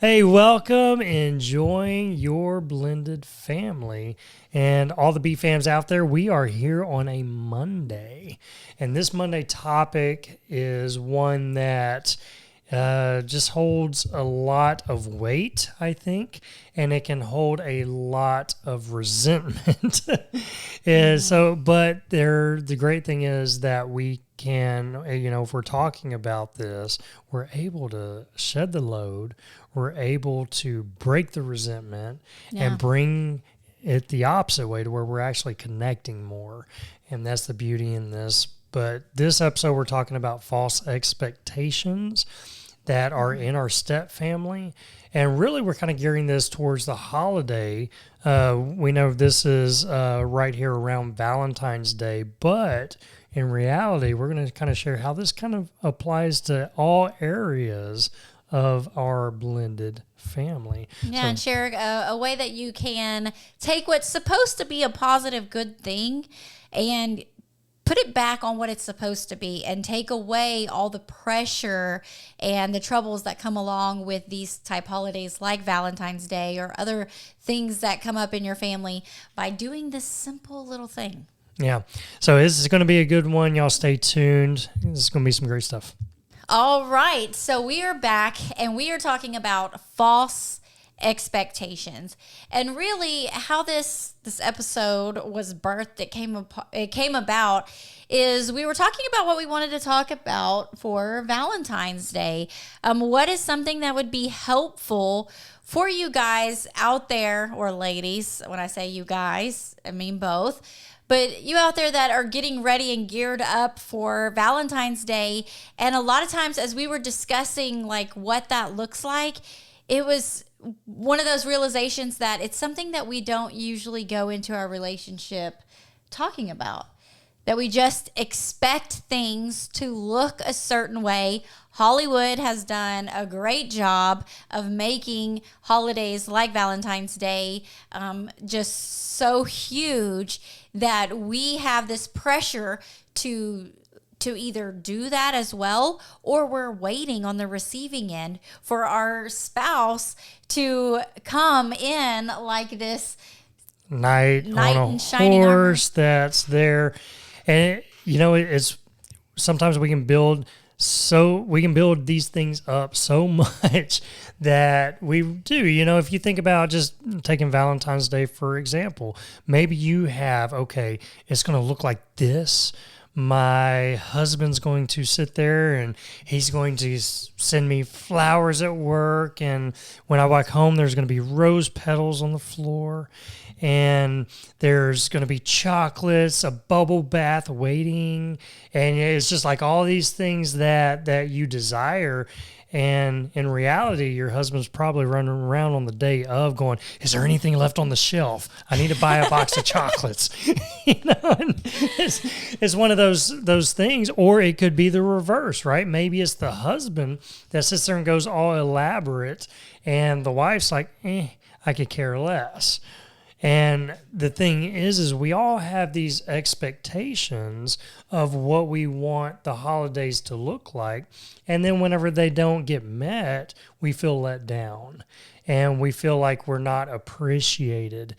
Hey, welcome. Enjoying your blended family. And all the B fams out there, we are here on a Monday. And this Monday topic is one that just holds a lot of weight, I think, and it can hold a lot of resentment. But the great thing is that we can, if we're talking about this, we're able to shed the load. We're able to break the resentment and bring it the opposite way to where we're actually connecting more. And that's the beauty in this. But this episode, we're talking about false expectations that are in our step family. And really, we're kind of gearing this towards the holiday. We know this is right here around Valentine's Day, but in reality, we're going to kind of share how this kind of applies to all areas of our blended family. Yeah, and share a way that you can take what's supposed to be a positive, good thing and put it back on what it's supposed to be and take away all the pressure and the troubles that come along with these type holidays like Valentine's Day or other things that come up in your family by doing this simple little thing. Yeah. So this is going to be a good one. Y'all stay tuned. This is going to be some great stuff. All right, so we are back and we are talking about false expectations, and really how this episode was birthed. It came about is we were talking about what we wanted to talk about for Valentine's Day. What is something that would be helpful for you guys out there, or ladies? When I say you guys, I mean both. But you out there that are getting ready and geared up for Valentine's Day, and a lot of times as we were discussing like what that looks like, it was one of those realizations that it's something that we don't usually go into our relationship talking about, that we just expect things to look a certain way. Hollywood has done a great job of making holidays like Valentine's Day just so huge that we have this pressure to either do that as well, or we're waiting on the receiving end for our spouse to come in like this knight on a horse that's there. And it's sometimes we can build these things up so much that we do. If you think about just taking Valentine's Day, for example, maybe you have, okay, it's going to look like this. My husband's going to sit there and he's going to send me flowers at work. And when I walk home, there's going to be rose petals on the floor. And there's going to be chocolates, a bubble bath waiting. And it's just like all these things that you desire. And in reality, your husband's probably running around on the day of going, is there anything left on the shelf? I need to buy a box of chocolates. And it's one of those things. Or it could be the reverse, right? Maybe it's the husband that sits there and goes all elaborate. And the wife's like, I could care less. And the thing is we all have these expectations of what we want the holidays to look like. And then whenever they don't get met, we feel let down and we feel like we're not appreciated.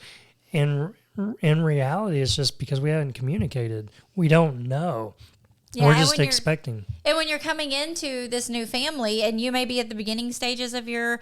In reality, it's just because we haven't communicated. We don't know. Yeah, we're just expecting. And when you're coming into this new family, and you may be at the beginning stages of your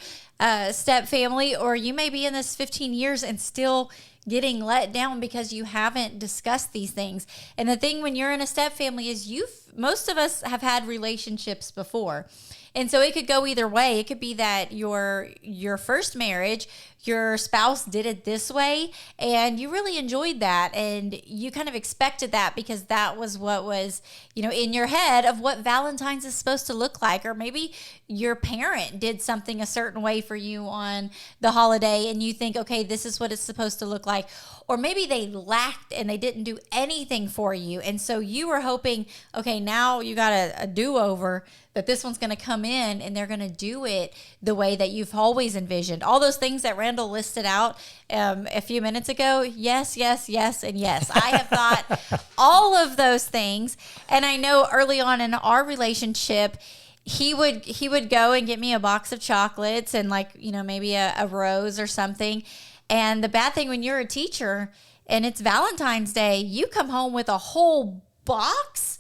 step family, or you may be in this 15 years and still getting let down because you haven't discussed these things. And the thing when you're in a step family is most of us have had relationships before. And so it could go either way. It could be that your first marriage, your spouse did it this way and you really enjoyed that and you kind of expected that because that was what was, in your head of what Valentine's is supposed to look like. Or maybe your parent did something a certain way for you on the holiday and you think, okay, this is what it's supposed to look like. Or maybe they lacked and they didn't do anything for you. And so you were hoping, okay, now you got a do-over, that this one's going to come in and they're going to do it the way that you've always envisioned. All those things that Randall listed out a few minutes ago, yes, yes, yes, and yes. I have thought all of those things. And I know early on in our relationship, he would go and get me a box of chocolates and like, maybe a rose or something. And the bad thing when you're a teacher and it's Valentine's Day, you come home with a whole box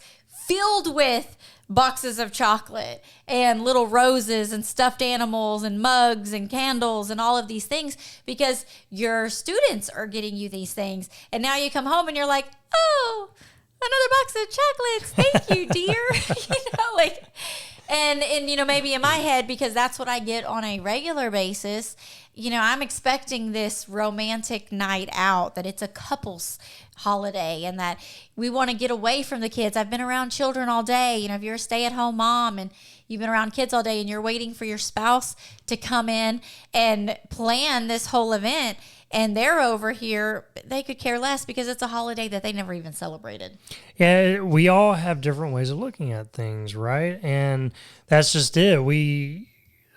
filled with boxes of chocolate and little roses and stuffed animals and mugs and candles and all of these things because your students are getting you these things. And now you come home and you're like, oh, another box of chocolates. Thank you, dear. And maybe in my head, because that's what I get on a regular basis, I'm expecting this romantic night out, that it's a couple's holiday and that we want to get away from the kids. I've been around children all day. If you're a stay-at-home mom and you've been around kids all day and you're waiting for your spouse to come in and plan this whole event, and they're over here, they could care less because it's a holiday that they never even celebrated. Yeah, we all have different ways of looking at things, right? And that's just it. We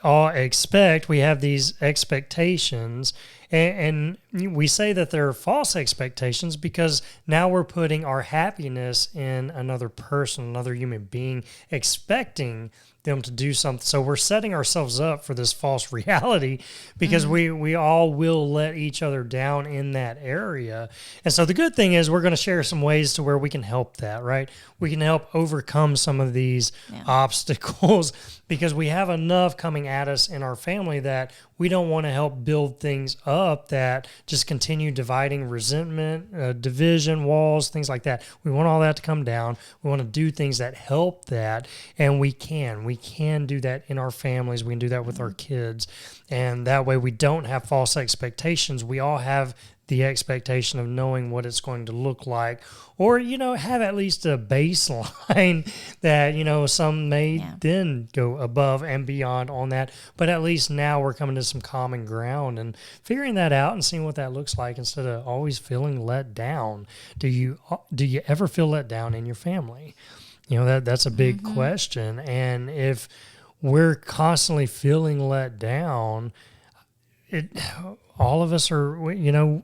have these expectations, and we say that they're false expectations because now we're putting our happiness in another person, another human being, expecting them to do something. So we're setting ourselves up for this false reality because we all will let each other down in that area. And so the good thing is we're going to share some ways to where we can help that, right? We can help overcome some of these obstacles because we have enough coming at us in our family that we don't want to help build things up that just continue dividing, resentment, division, walls, things like that. We want all that to come down. We want to do things that help that, and we can do that in our families. We can do that with our kids, and that way we don't have false expectations. We all have the expectation of knowing what it's going to look like, or, have at least a baseline that, some may then go above and beyond on that. But at least now we're coming to some common ground and figuring that out and seeing what that looks like instead of always feeling let down. Do you ever feel let down in your family? That's a big question. And if we're constantly feeling let down, all of us are,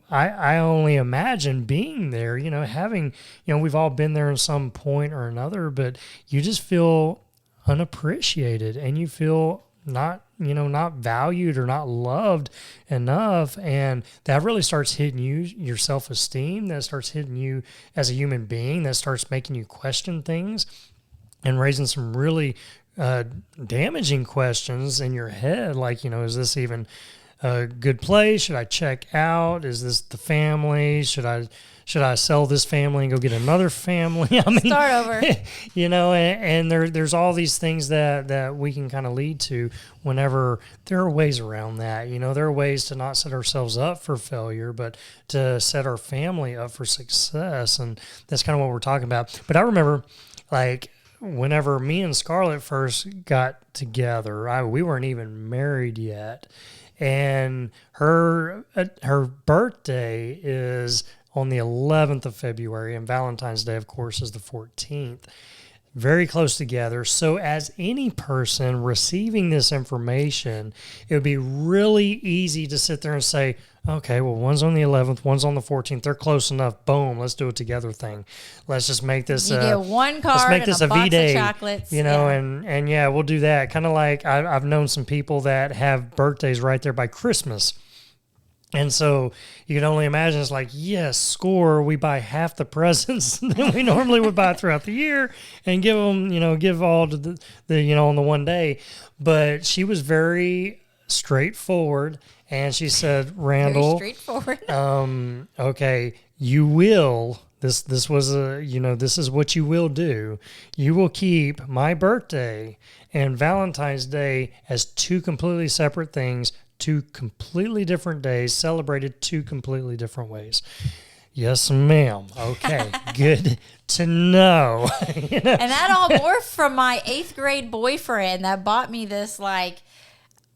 I only imagine being there, having, we've all been there in some point or another, but you just feel unappreciated and you feel not valued or not loved enough. And that really starts hitting your self-esteem. That starts hitting you as a human being. That starts making you question things and raising some really damaging questions in your head. Like, is this even a good place? Should I check out? Is this the family? Should I sell this family and go get another family? Start over. And there's all these things that we can kind of lead to whenever there are ways around that. There are ways to not set ourselves up for failure, but to set our family up for success. And that's kind of what we're talking about. But I remember, whenever me and Scarlett first got together, we weren't even married yet. And her birthday is on the 11th of February, and Valentine's Day, of course, is the 14th. Very close together. So as any person receiving this information, it would be really easy to sit there and say, okay, well, one's on the 11th, one's on the 14th. They're close enough. Boom, let's do it together thing. Let's just make this you get one card, let's make this and a box V-Day, of chocolates. And we'll do that. Kind of like I've known some people that have birthdays right there by Christmas. And so you can only imagine it's like, yes, score, we buy half the presents than we normally would buy throughout the year and give them, give all to the on the one day. But she was very straightforward. And she said, Randall, very straightforward. Okay, you will, this was this is what you will do. You will keep my birthday and Valentine's Day as two completely separate things, two completely different days, celebrated two completely different ways. Yes, ma'am. Okay, good to know. And that all morphed from my 8th grade boyfriend that bought me this,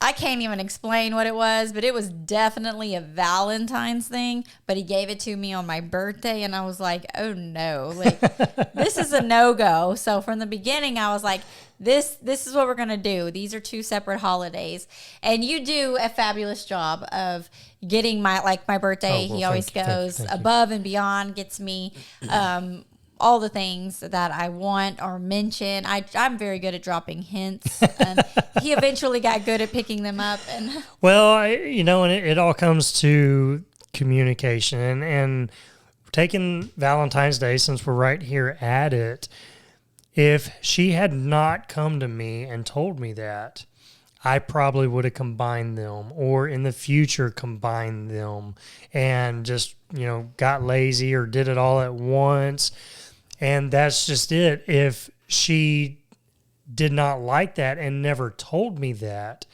I can't even explain what it was, but it was definitely a Valentine's thing. But he gave it to me on my birthday, and I was like, oh no, this is a no-go. So from the beginning, I was like, this is what we're going to do. These are two separate holidays. And you do a fabulous job of getting my birthday. He always goes above and beyond, gets me all all the things that I want or mention. I'm very good at dropping hints, and he eventually got good at picking them up. And well, and it all comes to communication and taking Valentine's Day, since we're right here at it. If she had not come to me and told me that, I probably would have combined them, or in the future combined them, and just, got lazy or did it all at once. And that's just it. If she did not like that and never told me that,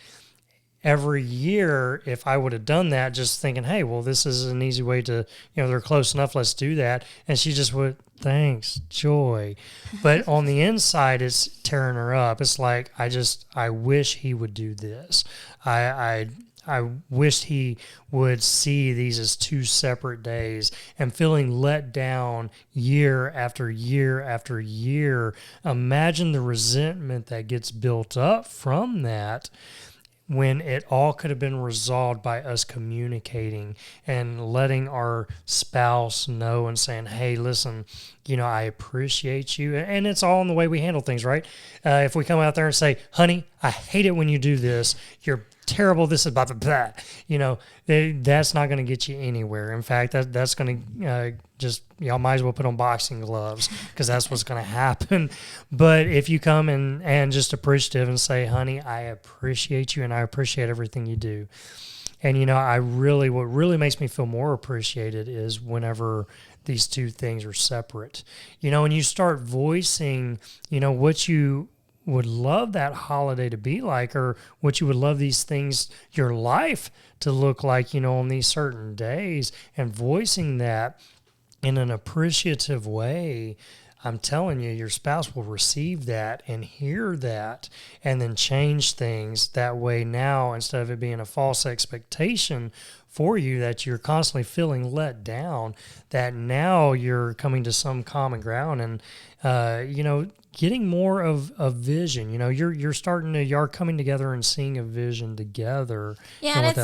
every year, if I would have done that, just thinking, hey, well, this is an easy way to, they're close enough, let's do that. And she just would, thanks, joy. But on the inside, it's tearing her up. It's like, I wish he would do this. I wished he would see these as two separate days, and feeling let down year after year after year. Imagine the resentment that gets built up from that, when it all could have been resolved by us communicating and letting our spouse know and saying, hey, listen, I appreciate you. And it's all in the way we handle things, right? If we come out there and say, honey, I hate it when you do this. You're terrible. This is blah, blah, blah. That's not going to get you anywhere. In fact, that's going to y'all might as well put on boxing gloves, because that's what's going to happen. But if you come and just appreciative and say, honey, I appreciate you and I appreciate everything you do. And, what really makes me feel more appreciated is whenever these two things are separate, and you start voicing, what you would love that holiday to be like, or what you would love these things, your life to look like, on these certain days, and voicing that in an appreciative way. I'm telling you, your spouse will receive that and hear that, and then change things that way. Now, instead of it being a false expectation for you that you're constantly feeling let down, that now you're coming to some common ground and, getting more of a vision. You're coming together and seeing a vision together. Yeah, and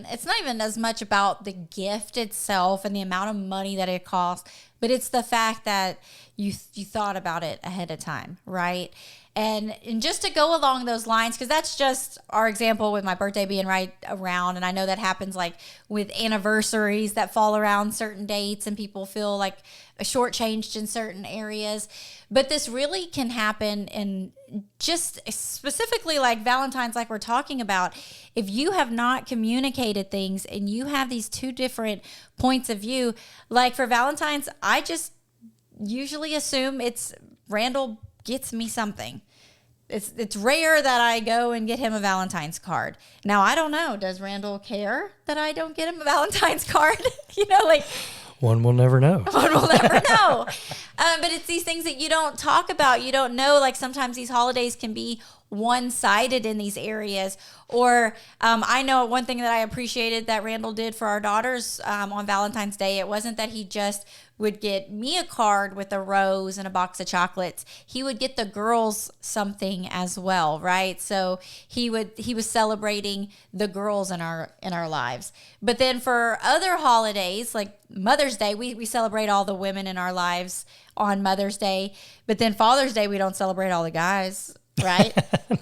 it's not even as much about the gift itself and the amount of money that it costs, but it's the fact that you thought about it ahead of time, right? And just to go along those lines, because that's just our example with my birthday being right around. And I know that happens like with anniversaries that fall around certain dates, and people feel like shortchanged in certain areas. But this really can happen in just specifically like Valentine's, like we're talking about. If you have not communicated things and you have these two different points of view, like for Valentine's, I just usually assume it's Randall gets me something. It's rare that I go and get him a Valentine's card. Now, I don't know. Does Randall care that I don't get him a Valentine's card? One will never know. One will never know. But it's these things that you don't talk about. You don't know. Like sometimes these holidays can be one-sided in these areas. Or I know one thing that I appreciated that Randall did for our daughters on Valentine's Day. It wasn't that he just would get me a card with a rose and a box of chocolates. He would get the girls something as well, right? So he was celebrating the girls in our lives. But then for other holidays, like Mother's Day, we celebrate all the women in our lives on Mother's Day. But then Father's Day, we don't celebrate all the guys, right?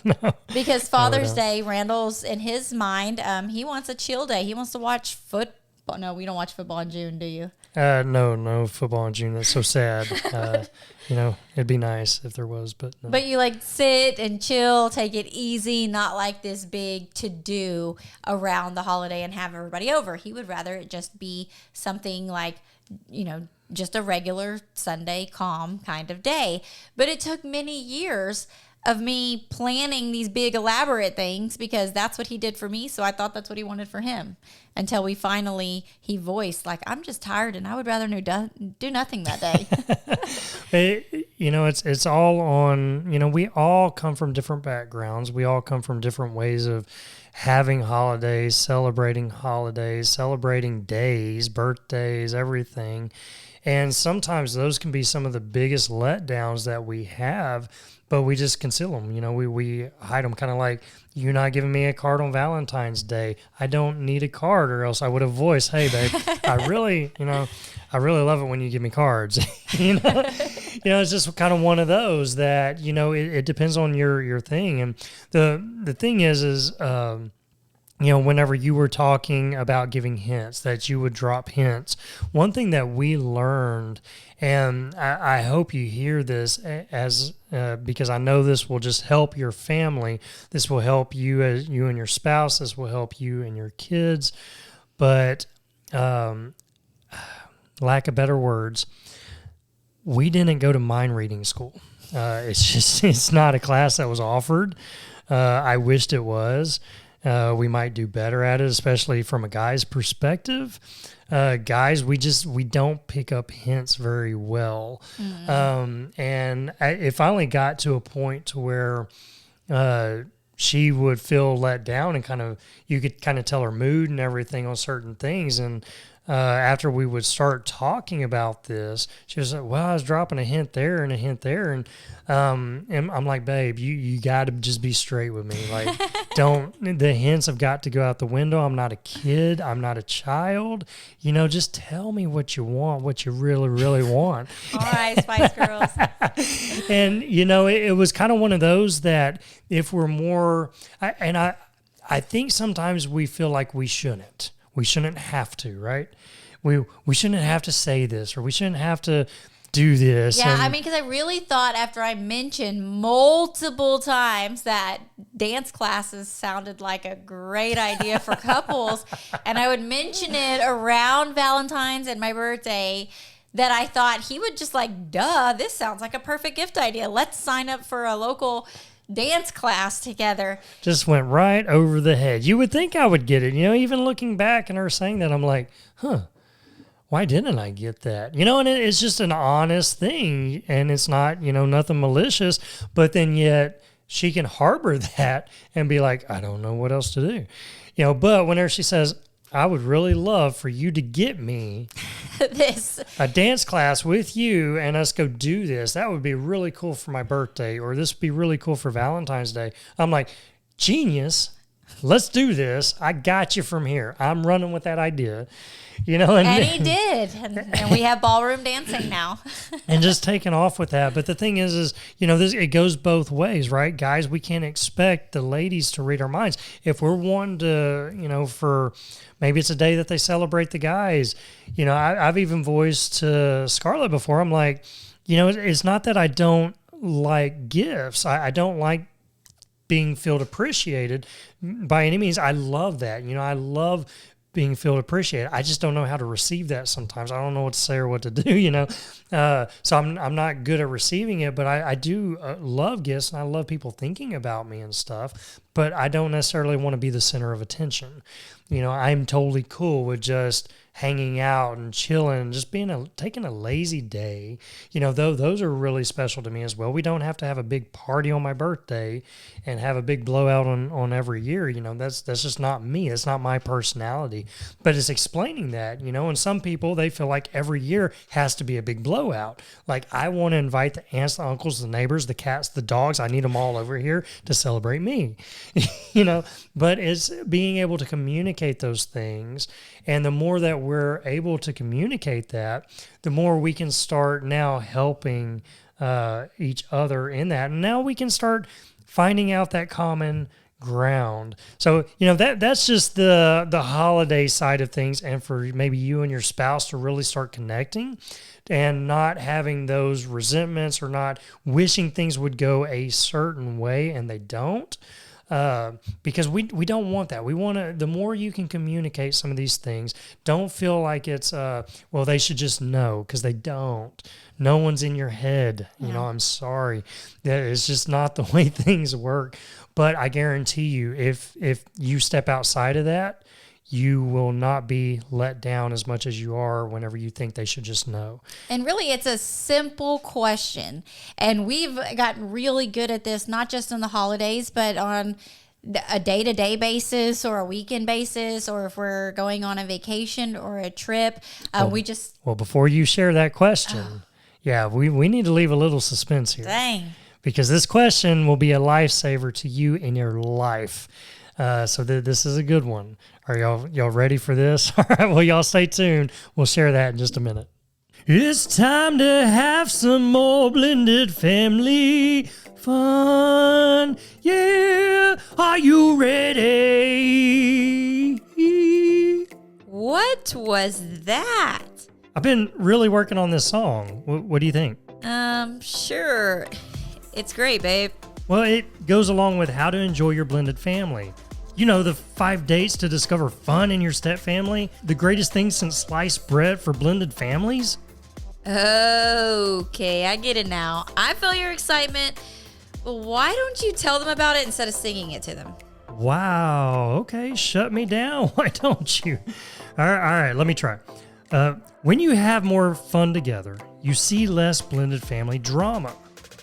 No. Because Father's Day, Randall's in his mind, he wants a chill day. He wants to watch football. No, we don't watch football in June, do you? No football in June. That's so sad. It'd be nice if there was, but no. But you like sit and chill, take it easy, not like this big to-do around the holiday and have everybody over. He would rather it just be something like, just a regular Sunday calm kind of day. But it took many years of me planning these big elaborate things because that's what he did for me. So I thought that's what he wanted for him until he voiced like, I'm just tired and I would rather do nothing that day. It's all on, we all come from different backgrounds. We all come from different ways of having holidays, celebrating days, birthdays, everything. And sometimes those can be some of the biggest letdowns that we have, but we just conceal them. You know, we hide them, kind of like, you're not giving me a card on Valentine's Day. I don't need a card, or else I would have voiced, hey, babe, I really love it when you give me cards. It's just kind of one of those that, it depends on your thing. And the thing is, whenever you were talking about giving hints, that you would drop hints. One thing that we learned, and I hope you hear this because I know this will just help your family. This will help you as you and your spouse. This will help you and your kids. But lack of better words, we didn't go to mind reading school. It's not a class that was offered. I wished it was. We might do better at it, especially from a guy's perspective. Guys, we don't pick up hints very well. And it finally got to a point to where she would feel let down, and you could kind of tell her mood and everything on certain things. And after we would start talking about this, she was like, well, I was dropping a hint there and a hint there. And I'm like, babe, you got to just be straight with me. Like, the hints have got to go out the window. I'm not a kid. I'm not a child. Just tell me what you want, what you really, really want. All right, Spice Girls. And, it was kind of one of those that if we're more, I think sometimes we feel like we shouldn't. We shouldn't have to, right? We shouldn't have to say this, or we shouldn't have to do this. Yeah, because I really thought, after I mentioned multiple times that dance classes sounded like a great idea for couples, and I would mention it around Valentine's and my birthday, that I thought he would just like, duh, this sounds like a perfect gift idea. Let's sign up for a local dance class together. Just went right over the head. You would think I would get it. Even looking back and her saying that, I'm like, why didn't I get that? And it's just an honest thing, and it's not, nothing malicious, but then yet she can harbor that and be like, I don't know what else to do. But whenever she says, I would really love for you to get me a dance class with you and us go do this. That would be really cool for my birthday, or this would be really cool for Valentine's Day. I'm like, genius. Let's do this. I got you from here. I'm running with that idea. And he did. And we have ballroom dancing now. And just taking off with that. But the thing is, it goes both ways, right? Guys, we can't expect the ladies to read our minds. If we're wanting to, for maybe it's a day that they celebrate the guys. I've even voiced to Scarlett before. I'm like, it's not that I don't like gifts. I don't like being felt appreciated by any means. I love that. I love being felt appreciated. I just don't know how to receive that sometimes. I don't know what to say or what to do, So I'm not good at receiving it, but I do love gifts, and I love people thinking about me and stuff, but I don't necessarily want to be the center of attention. I'm totally cool with just hanging out and chilling and just taking a lazy day. Those are really special to me as well. We don't have to have a big party on my birthday and have a big blowout on every year. That's just not me. It's not my personality. But it's explaining that, and some people, they feel like every year has to be a big blowout. Like, I want to invite the aunts, the uncles, the neighbors, the cats, the dogs. I need them all over here to celebrate me, but it's being able to communicate those things. And the more that we're able to communicate that, the more we can start now helping each other in that. And now we can start finding out that common ground. So, that's just the holiday side of things. And for maybe you and your spouse to really start connecting and not having those resentments, or not wishing things would go a certain way and they don't. Because we don't want that. We want to, the more you can communicate some of these things, don't feel like it's, well, they should just know, because they don't. No one's in your head. I'm sorry. It's just not the way things work. But I guarantee you, if you step outside of that, you will not be let down as much as you are whenever you think they should just know. And really, it's a simple question. And we've gotten really good at this, not just on the holidays, but on a day-to-day basis or a weekend basis, or if we're going on a vacation or a trip. Well, before you share that question, we need to leave a little suspense here. Dang. Because this question will be a lifesaver to you in your life. So this is a good one. Are y'all ready for this? All right, well, y'all stay tuned. We'll share that in just a minute. It's time to have some more blended family fun. Yeah, are you ready? What was that? I've been really working on this song. What do you think? Sure. It's great, babe. Well, it goes along with how to enjoy your blended family. You know, the 5 dates to discover fun in your step family, the greatest thing since sliced bread for blended families. Okay, I get it now. I feel your excitement, but why don't you tell them about it instead of singing it to them? Wow, okay, shut me down. Why don't you? All right, let me try. When you have more fun together, you see less blended family drama.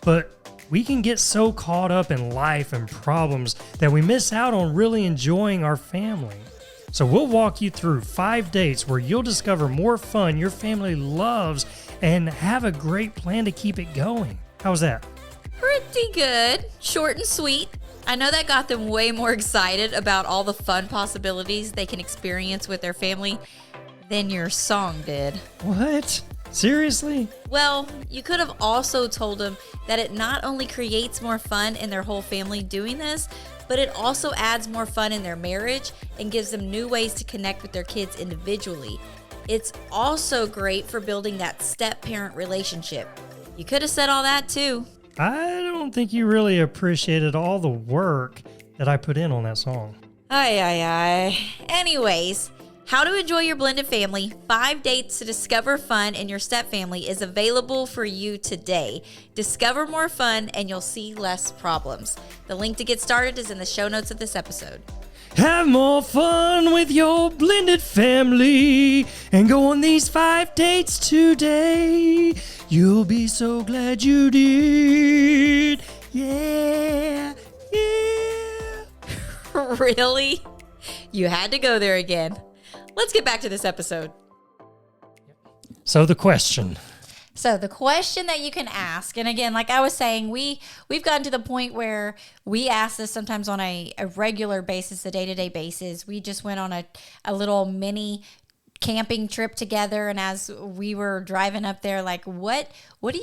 But we can get so caught up in life and problems that we miss out on really enjoying our family. So we'll walk you through 5 dates where you'll discover more fun your family loves and have a great plan to keep it going. How's that? Pretty good. Short and sweet. I know that got them way more excited about all the fun possibilities they can experience with their family than your song did. What? Seriously? Well, you could have also told them that it not only creates more fun in their whole family doing this, but it also adds more fun in their marriage and gives them new ways to connect with their kids individually. It's also great for building that step-parent relationship. You could have said all that too. I don't think you really appreciated all the work that I put in on that song. Anyways, How to Enjoy Your Blended Family, 5 Dates to Discover Fun in Your Step Family is available for you today. Discover more fun and you'll see less problems. The link to get started is in the show notes of this episode. Have more fun with your blended family and go on these 5 dates today. You'll be so glad you did. Yeah. Really? You had to go there again. Let's get back to this episode. So the question that you can ask, and again, like I was saying, we've gotten to the point where we ask this sometimes on a regular basis, a day-to-day basis. We just went on a little mini camping trip together, and as we were driving up there, like what do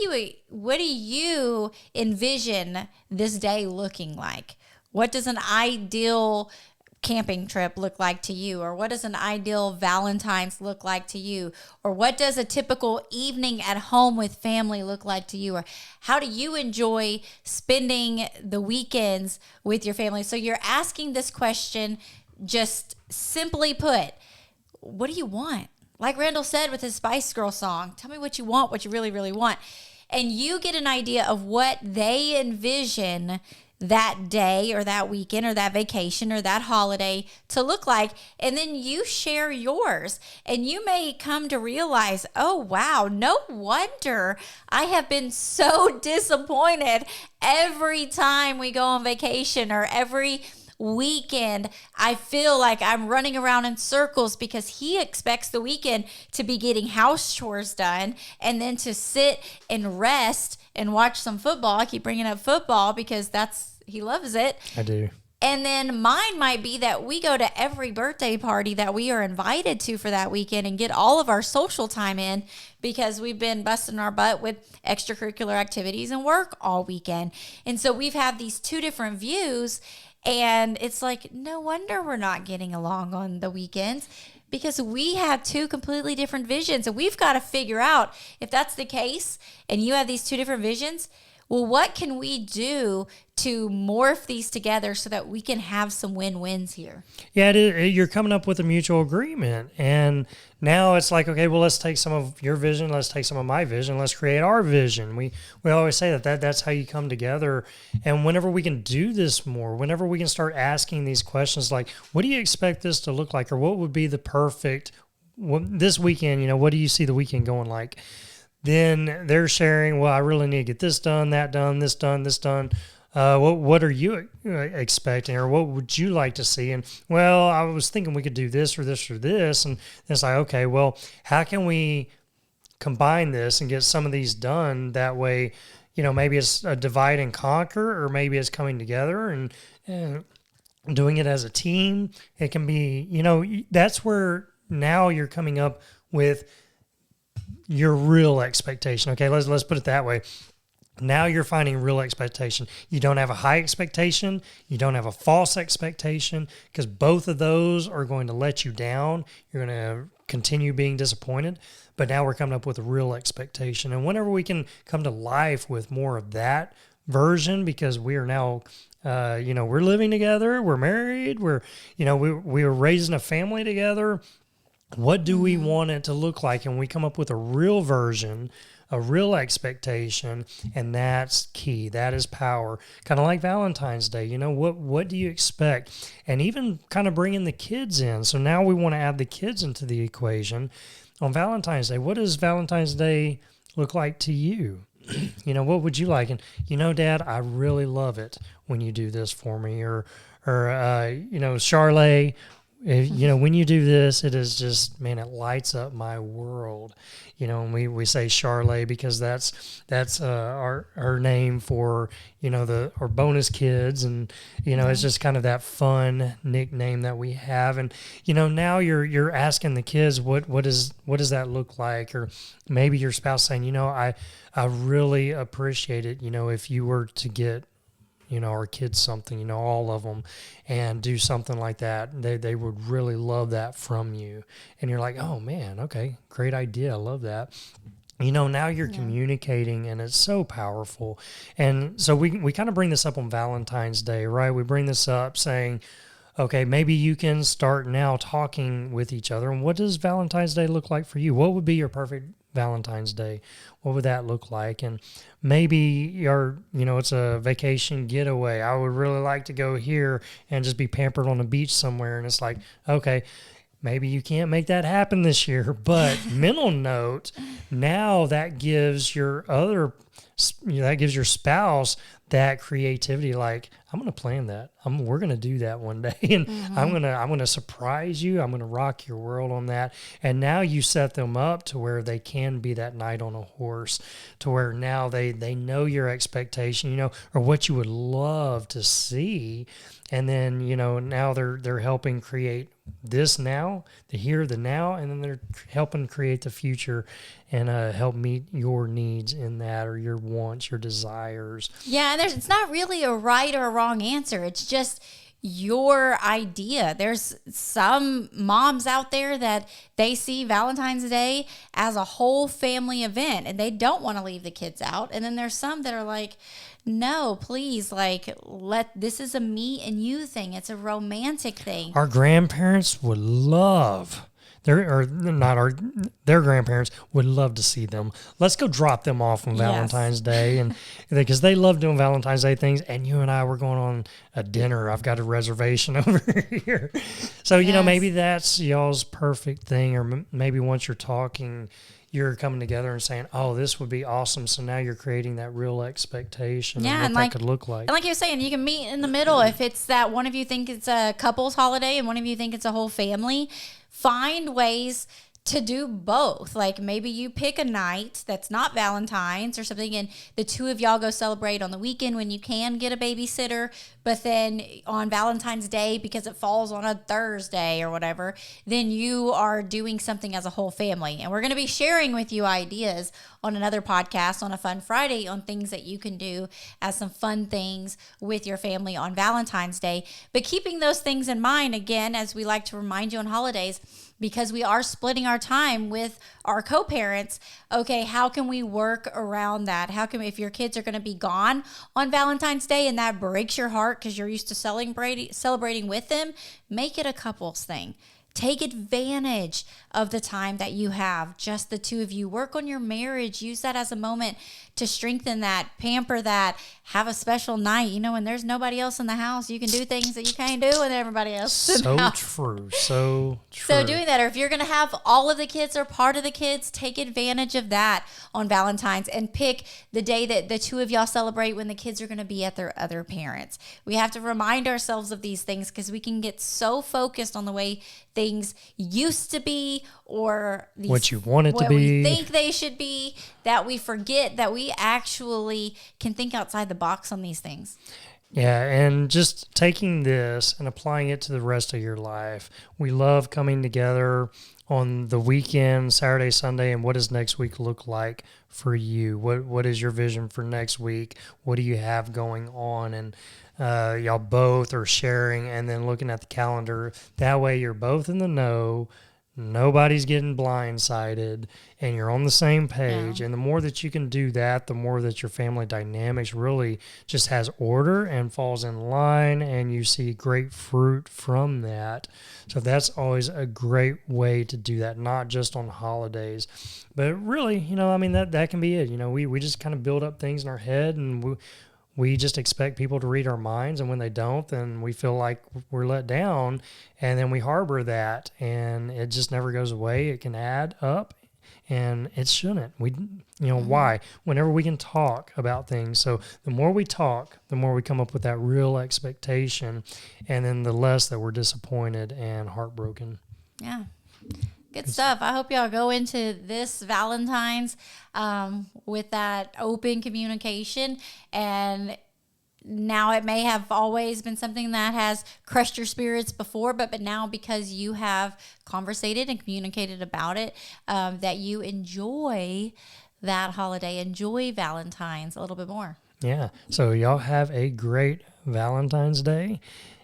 you envision this day looking like? What does an ideal camping trip look like to you? Or what does an ideal Valentine's look like to you? Or what does a typical evening at home with family look like to you? Or how do you enjoy spending the weekends with your family? So you're asking this question, just simply put, what do you want? Like Randall said with his Spice Girl song, tell me what you want, what you really, really want. And you get an idea of what they envision that day or that weekend or that vacation or that holiday to look like, and then you share yours, and you may come to realize, oh wow, no wonder I have been so disappointed every time we go on vacation, or every weekend I feel like I'm running around in circles, because he expects the weekend to be getting house chores done and then to sit and rest and watch some football. I keep bringing up football because he loves it. I do. And then mine might be that we go to every birthday party that we are invited to for that weekend and get all of our social time in, because we've been busting our butt with extracurricular activities and work all weekend. And so we've had these two different views, and it's like, no wonder we're not getting along on the weekends, because we have two completely different visions. And we've got to figure out, if that's the case and you have these two different visions, well, what can we do to morph these together so that we can have some win-wins here? Yeah, you're coming up with a mutual agreement. And now it's like, okay, well, let's take some of your vision. Let's take some of my vision. Let's create our vision. We always say that's how you come together. And whenever we can do this more, whenever we can start asking these questions like, what do you expect this to look like? Or what would be the perfect, this weekend, what do you see the weekend going like? Then they're sharing, well, I really need to get this done, that done, this done, this done. what are you expecting, or what would you like to see? And well, I was thinking we could do this or this or this, and it's like, okay, well, how can we combine this and get some of these done? That way, maybe it's a divide and conquer, or maybe it's coming together and doing it as a team. It can be, that's where now you're coming up with your real expectation. Okay, let's put it that way. Now you're finding real expectation. You don't have a high expectation. You don't have a false expectation, because both of those are going to let you down. You're going to continue being disappointed. But now we're coming up with a real expectation. And whenever we can come to life with more of that version, because we are now, we're living together, we're married, we were raising a family together. What do we want it to look like? And we come up with a real version, a real expectation, and that's key. That is power. Kind of like Valentine's Day. What do you expect? And even kind of bringing the kids in. So now we want to add the kids into the equation on Valentine's Day. What does Valentine's Day look like to you? What would you like? And, Dad, I really love it when you do this for me. Or Charlotte, when you do this, it is just, man, it lights up my world. And we say Charlotte because that's our name for, our bonus kids. And, it's just kind of that fun nickname that we have. And, now you're asking the kids, what does that look like? Or maybe your spouse saying, I really appreciate it, if you were to get our kids something, all of them, and do something like that. They would really love that from you. And you're like, oh man, okay, great idea. I love that. Now you're communicating, and it's so powerful. And so we kind of bring this up on Valentine's Day, right? We bring this up saying, okay, maybe you can start now talking with each other. And what does Valentine's Day look like for you? What would be your perfect Valentine's Day? What would that look like? And maybe it's a vacation getaway. I would really like to go here and just be pampered on the beach somewhere. And it's like, okay, maybe you can't make that happen this year, but mental note, now that gives your spouse that creativity. Like, I'm going to plan that. We're going to do that one day, and I'm going to surprise you. I'm going to rock your world on that. And now you set them up to where they can be that knight on a horse, to where now they know your expectation, or what you would love to see. And then, now they're helping create this now, the here, the now, and then they're helping create the future and help meet your needs in that, or your wants, your desires. Yeah, and it's not really a right or a wrong answer. It's just your idea. There's some moms out there that they see Valentine's Day as a whole family event, and they don't want to leave the kids out. And then there's some that are like, no, please, this is a me and you thing. It's a romantic thing. Our grandparents would love, their grandparents would love to see them. Let's go drop them off on Valentine's Day, and because they love doing Valentine's Day things. And you and I were going on a dinner. I've got a reservation over here. So, maybe that's y'all's perfect thing. Or maybe once you're talking, you're coming together and saying, oh, this would be awesome. So now you're creating that real expectation of what that could look like. And like you were saying, you can meet in the middle. If it's that one of you think it's a couple's holiday and one of you think it's a whole family, find ways to do both. Like, maybe you pick a night that's not Valentine's or something, and the two of y'all go celebrate on the weekend when you can get a babysitter. But then on Valentine's Day, because it falls on a Thursday or whatever, then you are doing something as a whole family. And we're going to be sharing with you ideas on another podcast on a Fun Friday on things that you can do as some fun things with your family on Valentine's Day. But keeping those things in mind, again, as we like to remind you on holidays, because we are splitting our time with our co-parents, okay, how can we work around that? How can we, if your kids are going to be gone on Valentine's Day and that breaks your heart because you're used to celebrating with them, make it a couples thing. Take advantage of the time that you have, just the two of you. Work on your marriage. Use that as a moment to strengthen that, pamper that, have a special night. When there's nobody else in the house, you can do things that you can't do with everybody else in the house. So true. So doing that, or if you're going to have all of the kids or part of the kids, take advantage of that on Valentine's and pick the day that the two of y'all celebrate when the kids are going to be at their other parents. We have to remind ourselves of these things because we can get so focused on the way things used to be or what you want it to be, we think they should be, that we forget that we actually can think outside the box on these things. Yeah, and just taking this and applying it to the rest of your life. We love coming together on the weekend, Saturday, Sunday, and what does next week look like for you? What is your vision for next week? What do you have going on? And y'all both are sharing and then looking at the calendar. That way you're both in the know. Nobody's getting blindsided and you're on the same page. Yeah. And the more that you can do that, the more that your family dynamics really just has order and falls in line and you see great fruit from that. So that's always a great way to do that, not just on holidays, but really, that can be it. We just kind of build up things in our head and we just expect people to read our minds, and when they don't, then we feel like we're let down, and then we harbor that, and it just never goes away. It can add up, and it shouldn't. Why? Whenever we can talk about things. So the more we talk, the more we come up with that real expectation, and then the less that we're disappointed and heartbroken. Yeah. Good stuff. I hope y'all go into this Valentine's with that open communication. And now it may have always been something that has crushed your spirits before, but now because you have conversated and communicated about it, that you enjoy that holiday, enjoy Valentine's a little bit more. Yeah. So y'all have a great Valentine's Day.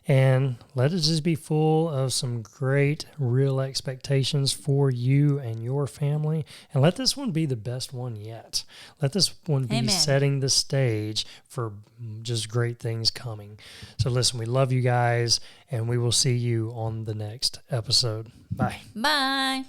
And let it just be full of some great real expectations for you and your family. And let this one be the best one yet. Let this one be setting the stage for just great things coming. So listen, we love you guys, and we will see you on the next episode. Bye. Bye.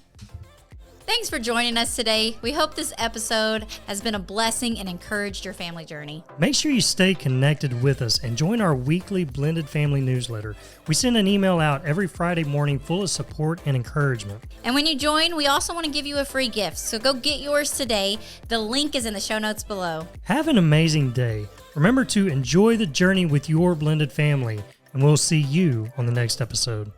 Thanks for joining us today. We hope this episode has been a blessing and encouraged your family journey. Make sure you stay connected with us and join our weekly Blended Family newsletter. We send an email out every Friday morning full of support and encouragement. And when you join, we also want to give you a free gift. So go get yours today. The link is in the show notes below. Have an amazing day. Remember to enjoy the journey with your blended family, and we'll see you on the next episode.